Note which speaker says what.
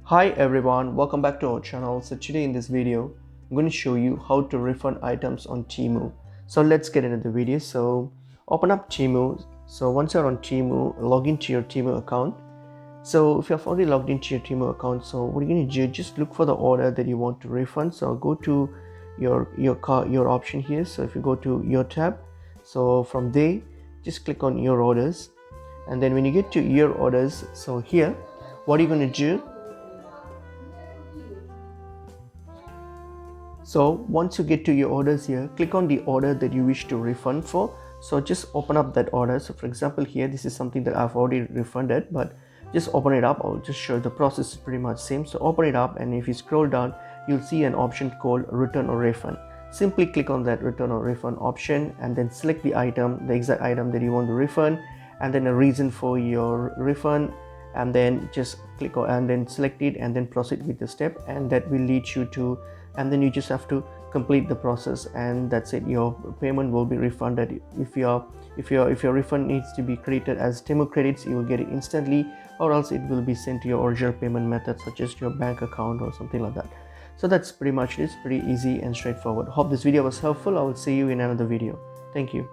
Speaker 1: Hi everyone, welcome back to our channel. So today in this video, I'm going to show you how to refund items on Temu. So let's get into the video. So open up Temu. So once you're on Temu, log into your Temu account. So if you have already logged into your Temu account, so what you're going to do, just look for the order that you want to refund. So go to your option here. So if you go to your tab, so from there, just click on your orders. And then when you get to your orders, so here, what are you going to do? So once you get to your orders here, click on the order that you wish to refund for. So just open up that order. So for example here, this is something that I've already refunded, but just open it up. I'll just show the process is pretty much same. So open it up, and if you scroll down, you'll see an option called return or refund. Simply click on that return or refund option and then select the item, the exact item that you want to refund, and then a reason for your refund, and then just click on and then select it and then proceed with the step, and that will lead you to, and then you just have to complete the process, and that's it. Your payment will be refunded. If your refund needs to be credited as Temu credits, you will get it instantly, or else it will be sent to your original payment method such as your bank account or something like that. So that's pretty much it. It's pretty easy and straightforward. Hope this video was helpful. I will see you in another video. Thank you.